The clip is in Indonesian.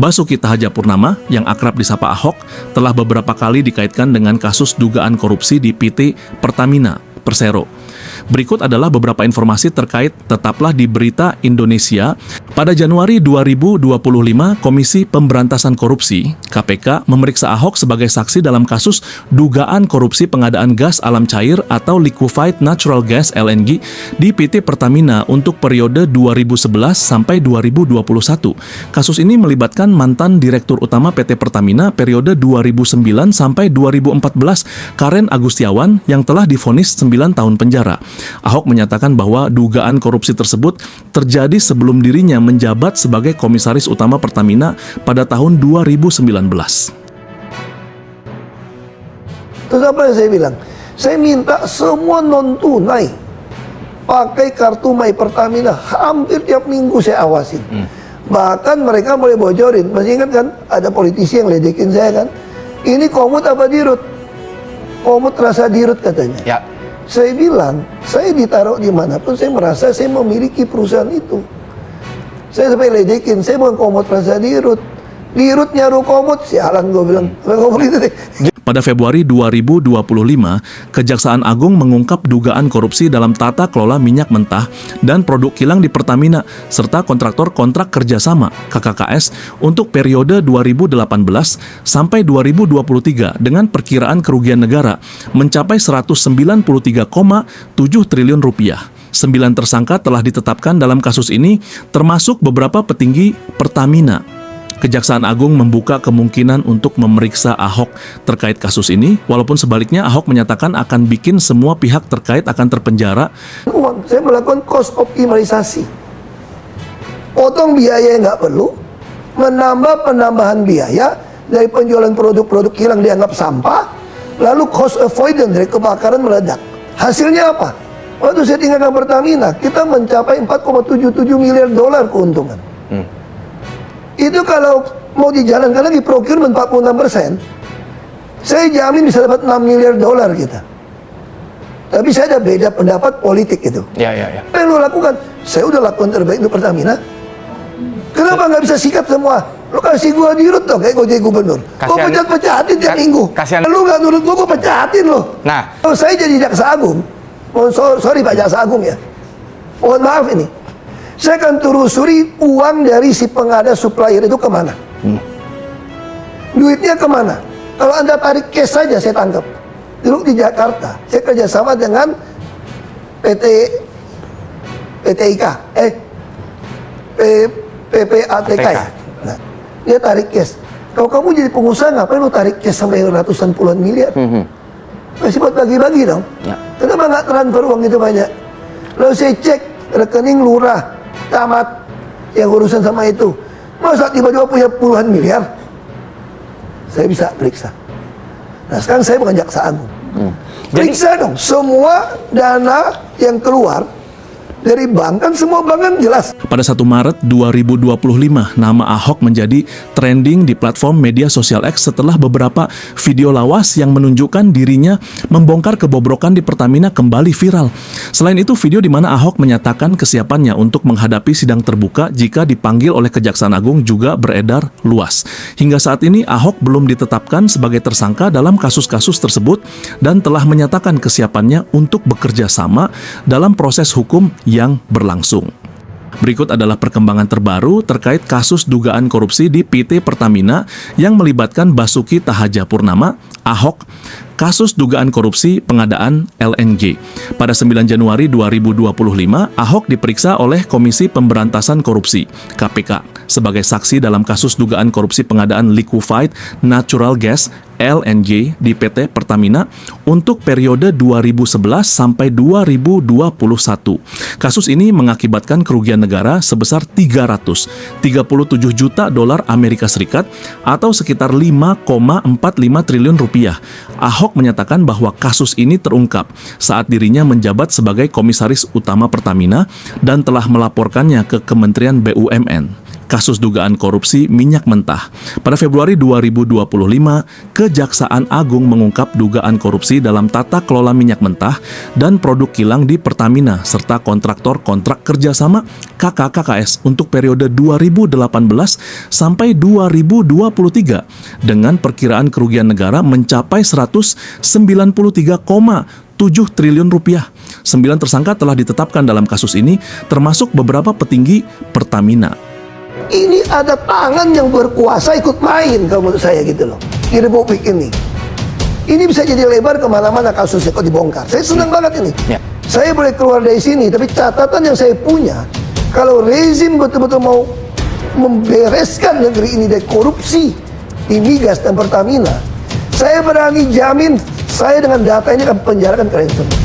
Basuki Tahajapurnama yang akrab disapa Ahok telah beberapa kali dikaitkan dengan kasus dugaan korupsi di PT Pertamina Persero. Berikut adalah beberapa informasi terkait tetaplah di Berita Indonesia. Pada Januari 2025, Komisi Pemberantasan Korupsi (KPK) memeriksa Ahok sebagai saksi dalam kasus dugaan korupsi pengadaan gas alam cair atau liquefied natural gas (LNG) di PT Pertamina untuk periode 2011 sampai 2021. Kasus ini melibatkan mantan Direktur Utama PT Pertamina periode 2009 sampai 2014, Karen Agustiawan, yang telah divonis 9 tahun penjara. Ahok menyatakan bahwa dugaan korupsi tersebut terjadi sebelum dirinya menjabat sebagai Komisaris Utama Pertamina pada tahun 2019. Terus apa yang saya bilang? Saya minta semua non-tunai pakai kartu My Pertamina. Hampir tiap minggu saya awasin. Bahkan mereka boleh bocorin. Masih ingat kan? Ada politisi yang ledekin saya kan? Ini komut apa dirut? Komut rasa dirut katanya. Ya. Saya bilang, saya ditaruh dimanapun, saya merasa saya memiliki perusahaan itu. Saya sampai ledekin, saya bukan komut rasa dirut. Dirut nyaru komut, sialan gue bilang. Pada Februari 2025, Kejaksaan Agung mengungkap dugaan korupsi dalam tata kelola minyak mentah dan produk kilang di Pertamina, serta kontraktor kontrak kerjasama (KKKS) untuk periode 2018 sampai 2023 dengan perkiraan kerugian negara mencapai 193,7 triliun rupiah. 9 tersangka telah ditetapkan dalam kasus ini, termasuk beberapa petinggi Pertamina. Kejaksaan Agung membuka kemungkinan untuk memeriksa Ahok terkait kasus ini, walaupun sebaliknya Ahok menyatakan akan bikin semua pihak terkait akan terpenjara. Saya melakukan cost optimalisasi. Potong biaya yang nggak perlu, menambah penambahan biaya dari penjualan produk-produk kilang dianggap sampah, lalu cost avoidance dari kebakaran meledak. Hasilnya apa? Waktu saya tinggalkan Pertamina, kita mencapai 4,77 miliar dolar keuntungan. Itu kalau mau dijalankan lagi procurement 46%, saya jamin bisa dapat 6 miliar dolar kita. Tapi saya ada beda pendapat politik itu. Ya. Apa yang lo lakukan? Saya udah lakukan terbaik untuk Pertamina. Kenapa nggak bisa sikat semua? Lo kasih gua dirut dong, kayak gua jadi gubernur. Gua pecat-pecatin tiap minggu. Lu nggak nurut gua pecatin lo. Nah, kalau saya jadi jaksa agung, sorry Pak Jaksa Agung ya, mohon maaf ini, saya akan telusuri uang dari si pengada supplier itu kemana. Duitnya kemana? Kalau Anda tarik cash saja saya tangkap. Dulu di Jakarta, saya kerjasama dengan PPATK ya. Nah, dia tarik cash. Kalau kamu jadi pengusaha, ngapain lu tarik cash sampai ratusan puluhan miliar? Masih buat bagi-bagi dong. Kenapa nggak transfer uang itu banyak? Lalu saya cek rekening lurah, camat yang urusan sama itu. Masa tiba-tiba punya puluhan miliar? Saya bisa periksa. Nah sekarang saya bukan jaksa agung. Periksa dong semua dana yang keluar dari bank, kan semua bank kan jelas. Pada 1 Maret 2025, nama Ahok menjadi trending di platform media sosial X setelah beberapa video lawas yang menunjukkan dirinya membongkar kebobrokan di Pertamina kembali viral. Selain itu, video di mana Ahok menyatakan kesiapannya untuk menghadapi sidang terbuka jika dipanggil oleh Kejaksaan Agung juga beredar luas. Hingga saat ini, Ahok belum ditetapkan sebagai tersangka dalam kasus-kasus tersebut dan telah menyatakan kesiapannya untuk bekerja sama dalam proses hukum yang berlangsung. Berikut adalah perkembangan terbaru terkait kasus dugaan korupsi di PT Pertamina yang melibatkan Basuki Tahajapurnama, Ahok, kasus dugaan korupsi pengadaan LNG. Pada 9 Januari 2025, Ahok diperiksa oleh Komisi Pemberantasan Korupsi (KPK) sebagai saksi dalam kasus dugaan korupsi pengadaan liquefied natural gas LNG di PT Pertamina untuk periode 2011 sampai 2021. Kasus ini mengakibatkan kerugian negara sebesar 337 juta dolar Amerika Serikat atau sekitar 5,45 triliun rupiah. Ahok menyatakan bahwa kasus ini terungkap saat dirinya menjabat sebagai Komisaris Utama Pertamina dan telah melaporkannya ke Kementerian BUMN. kasus dugaan korupsi minyak mentah. Pada Februari 2025, Kejaksaan Agung mengungkap dugaan korupsi dalam tata kelola minyak mentah dan produk kilang di Pertamina serta kontraktor kontrak kerjasama KKKKS untuk periode 2018 sampai 2023 dengan perkiraan kerugian negara mencapai 193,7 triliun rupiah. 9 tersangka telah ditetapkan dalam kasus ini, termasuk beberapa petinggi Pertamina. Ini ada tangan yang berkuasa ikut main kalau menurut saya gitu loh di Republik ini. Ini bisa jadi lebar kemana-mana kasusnya kok dibongkar. Saya senang banget ini. Ya. Saya boleh keluar dari sini, tapi catatan yang saya punya, kalau rezim betul-betul mau membereskan negeri ini dari korupsi di migas dan Pertamina, saya berani jamin saya dengan data ini akan penjarakan kalian semua.